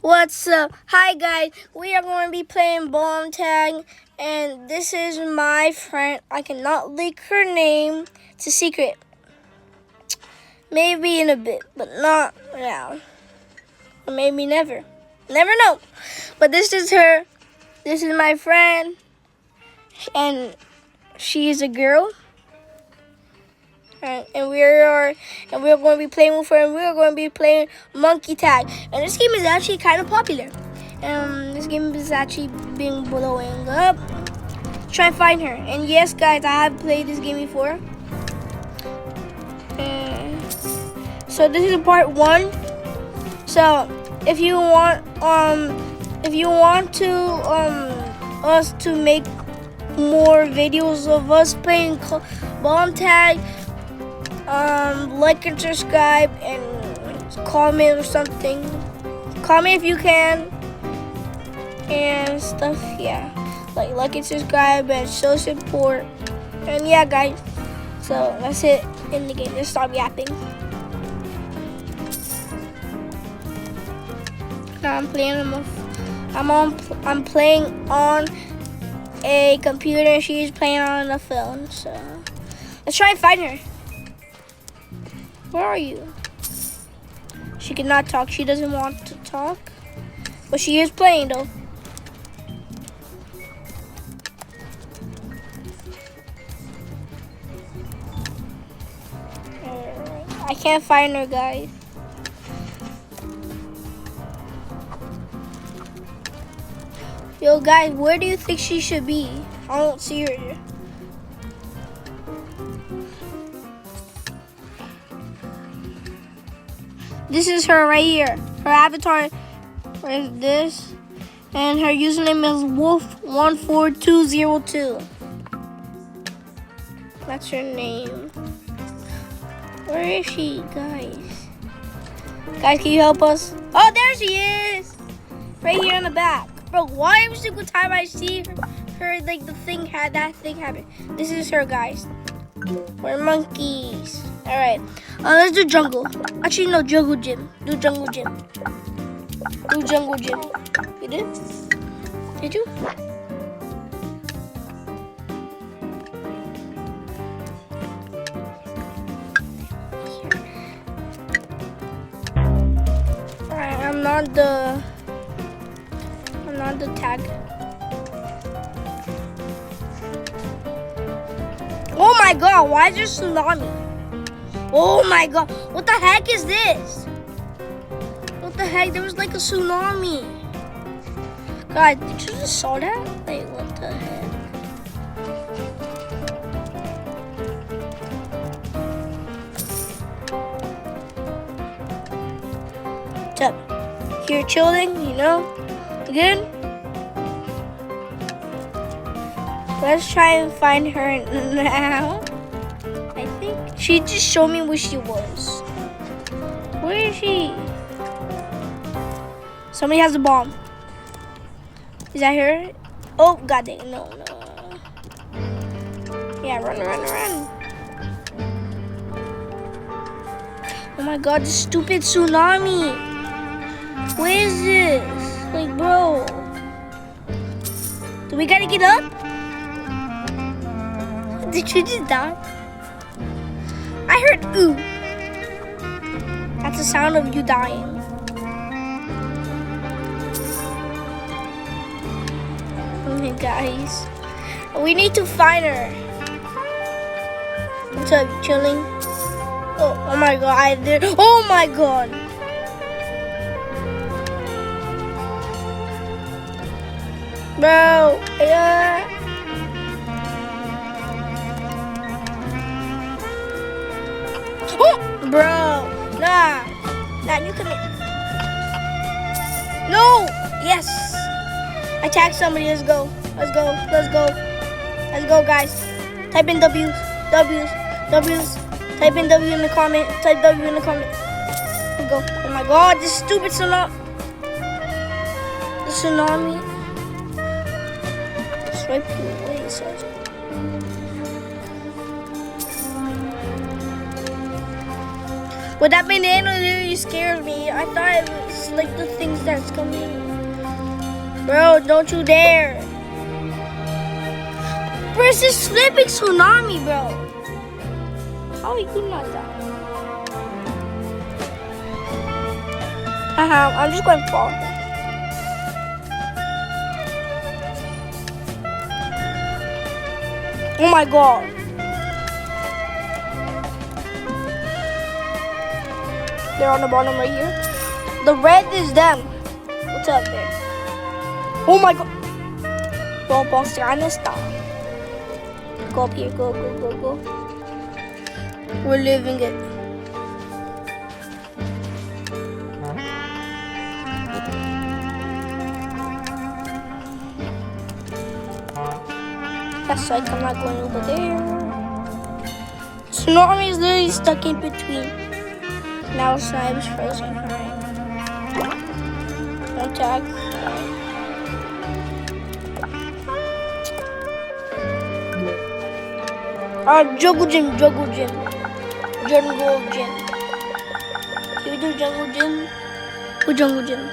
What's up? Hi guys, we are going to be playing bomb tag, and this is my friend. I cannot leak her name. It's a secret. Maybe in a bit, but not now. Or maybe never. Never know. But this is her. This is my friend, and she is a girl. And we're going to be playing with her, and we're going to be playing monkey tag. And this game is actually kind of popular. This game is actually been blowing up. Try and find her. And yes, guys, I have played this game before. So this is part 1. So if you want to us to make more videos of us playing bomb tag, like and subscribe and comment or something. Comment if you can and stuff. Yeah, like and subscribe and show support. And yeah, guys, so that's it in the game. Let's stop yapping. Now I'm playing on a computer and she's playing on a phone. So let's try and find her. Where are you? She cannot talk. She doesn't want to talk. But she is playing though. I can't find her, guys. Yo, guys, where do you think she should be? I don't see her. This is her right here. Her avatar is this. And her username is Wolf14202. That's her name. Where is she, guys? Guys, can you help us? Oh, there she is! Right here in the back. Bro, why every single time I see her like that thing happen? This is her, guys. We're monkeys. Alright. Let's do jungle. Actually, no, jungle gym. Do jungle gym. Do jungle gym. You did? Did you? Alright, I'm not the tag. Oh my god, why is there tsunami? Oh my god, what the heck is this? What the heck? There was like a tsunami. God, did you just saw that? Like, what the heck? What's up? You're chilling, you know? Good? Let's try and find her now. I think she just showed me where she was. Where is she? Somebody has a bomb. Is that her? Oh, god dang. No. Yeah, run. Oh my god, this stupid tsunami. Where is this? Like, bro. Do we gotta get up? Did you just die? I heard ooh. That's the sound of you dying. Okay, guys. We need to find her. What's up, you chilling? Oh my god, oh my god. Bro, yeah. Oh, bro, nah, you come in. No, yes. I tagged somebody. Let's go, guys. Type in W's. Type in W in the comment. Type W in the comment. Let's go. Oh my god, this stupid tsunami. The tsunami. Swipe away, sorry. But that banana literally scared me. I thought it was like the things that's coming Bro, don't you dare. Bro, it's this flipping tsunami, bro. How you could not die? I'm just going to fall. Oh my god. They're on the bottom right here. The red is them. What's up there? Oh my god. Vamos trying stop. Go up here. Go. We're living it. That's like I'm not going over there. Tsunami is literally stuck in between. Now Snipe's frozen. Alright. Attack. Jungle gym. Jungle gym. Can we do jungle gym? Who jungle gym?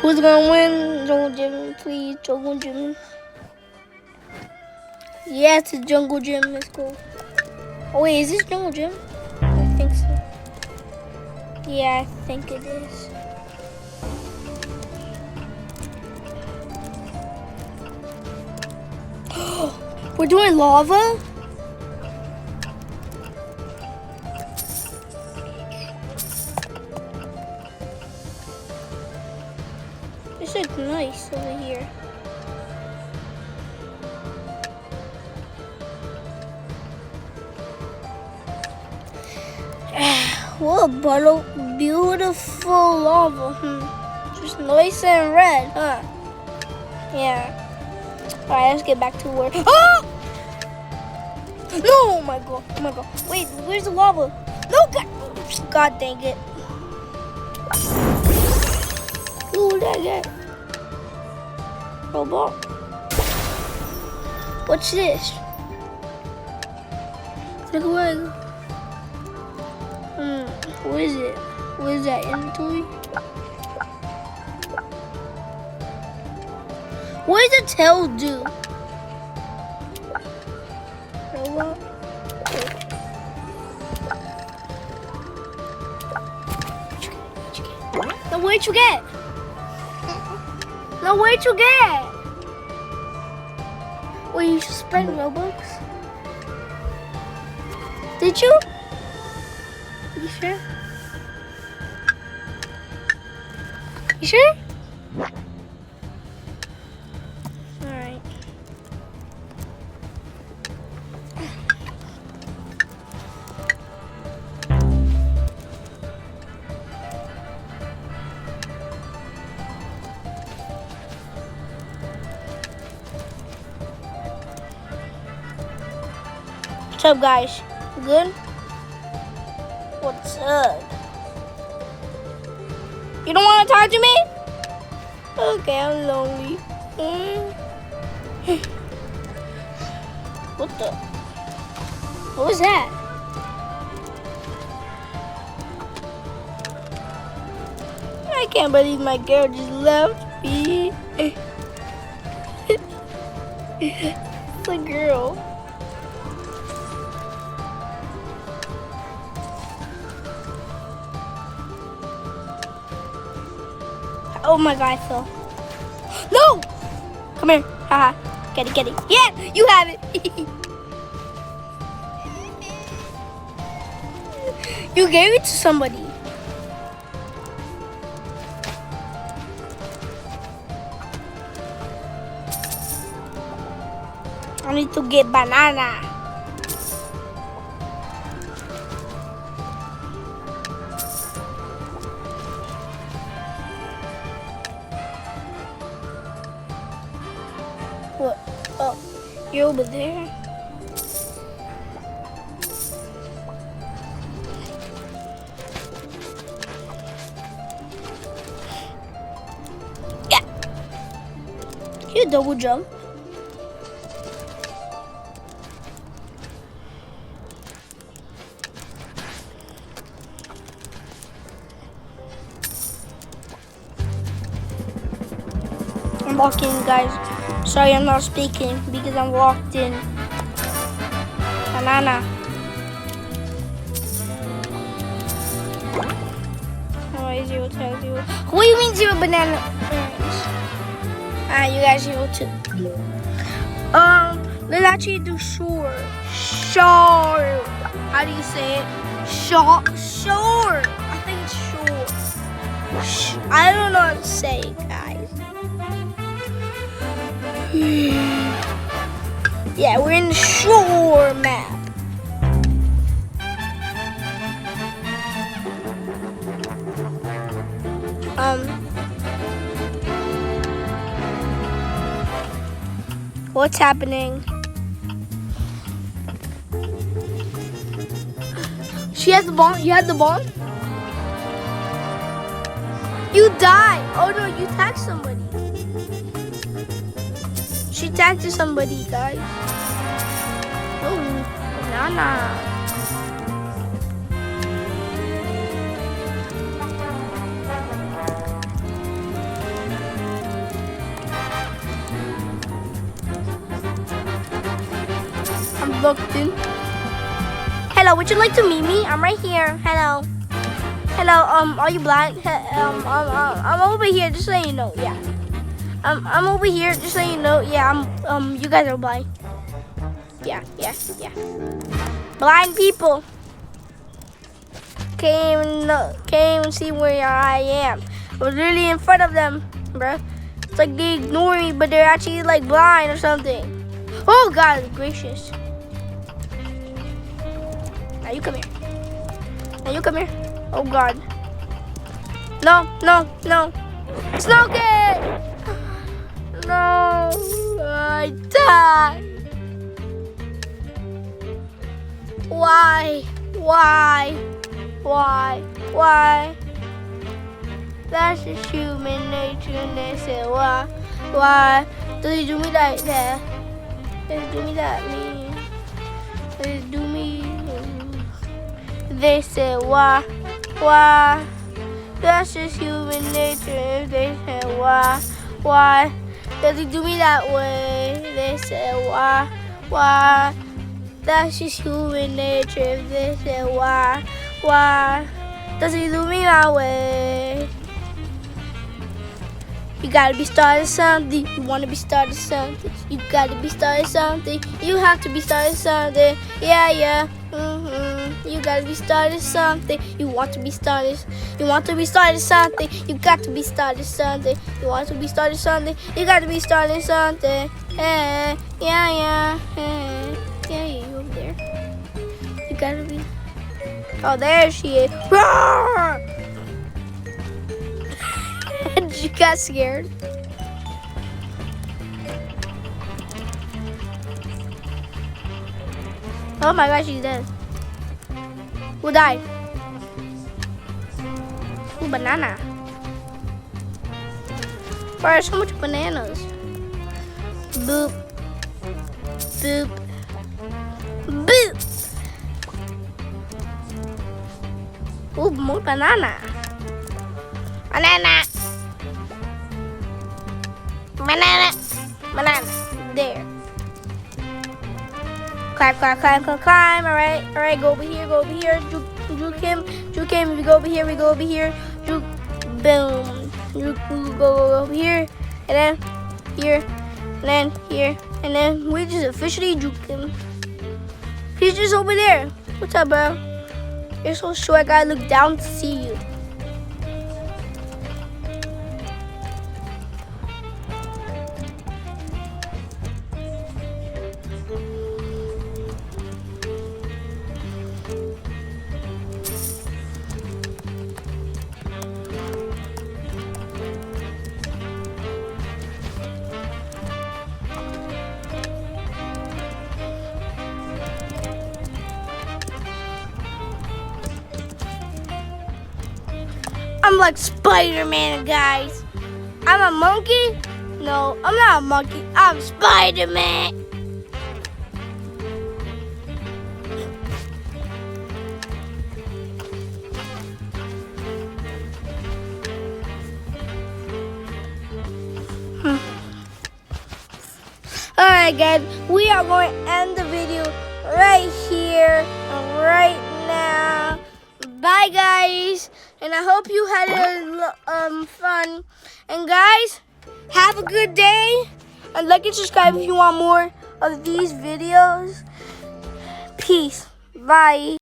Who's gonna win? Jungle gym, please. Jungle gym. Yeah, it's a jungle gym. Let's go. Oh wait, is this jungle gym? I think so. Yeah, I think it is. We're doing lava? This looks nice over here. What a beautiful lava. Just nice and red, huh? Yeah. Alright, let's get back to work. Oh! No! Oh my god. Wait, where's the lava? No, God dang it. Ooh, what did I get? Robot. What's this? Look away. What is it? What is that, inventory? What does the tail do? Robot? No, where'd you get? No, where'd you get? Wait, you just spent Robux? Did you? You sure? You sure? Alright. What's up, guys? Good? What's up? You don't want to talk to me? Okay, I'm lonely. What the? What was that? I can't believe my girl just left me. The girl. Oh my god, I fell. No! Come here. Haha. Get it. Yeah, you have it. You gave it to somebody. I need to get banana. What? Oh, you're over there? Yeah. You double jump. I'm walking, guys. Sorry, I'm not speaking because I'm walked in. Banana. Oh, 0 tag 0. What do you mean 0 banana? You guys 0 too. Let's actually do sure. Sure. How do you say it? Sure. Sure. I think it's sure. I don't know how to say it, guys. Yeah, we're in the shore map. What's happening? She has the bomb. You had the bomb? You died. Oh no, you tagged somebody. She tagged to somebody, guys. Oh, banana. I'm locked in. Hello, would you like to meet me? I'm right here. Hello. Hello, are you blind? I'm over here, just so you know, yeah. I'm over here, just so you know, yeah, you guys are blind. Yeah. Blind people. Can't even see where I am. I was really in front of them, bro. It's like they ignore me, but they're actually like blind or something. Oh, God gracious. Now you come here. Oh God. No. Snowkid! No. I died. Why? That's just human nature and they say why? Does he do me like that? Does he do me that mean? Does he do me? They say why? That's just human nature. If they say why? Does he do me that way? They say why? That's just human nature. If they say why? Does he do me that way? You gotta be starting something. You wanna be starting something. You gotta be starting something. You have to be starting something. Yeah. You gotta be starting something. You want to be starting. You want to be starting something. You got to be starting something. You want to be starting something. You got to be starting something. Hey, yeah. Hey, yeah, you over there. You gotta be. Oh, there she is. Roar! You got scared. Oh my gosh, she's dead. Who died? Ooh, banana. Why so much bananas? Boop. Ooh, more banana. Banana. There. Climb. Alright, go over here. Juke him. If we go over here. Juke, boom. Juke, go over here. And then here. And then here. And then we just officially juke him. He's just over there. What's up, bro? You're so short, I gotta look down to see you. I'm like Spider-Man, guys. I'm a monkey? No, I'm not a monkey. I'm Spider-Man. Alright guys, we are going to end the video right here, right now. Bye guys, and I hope you had fun. And guys, have a good day, and like and subscribe if you want more of these videos. Peace. Bye.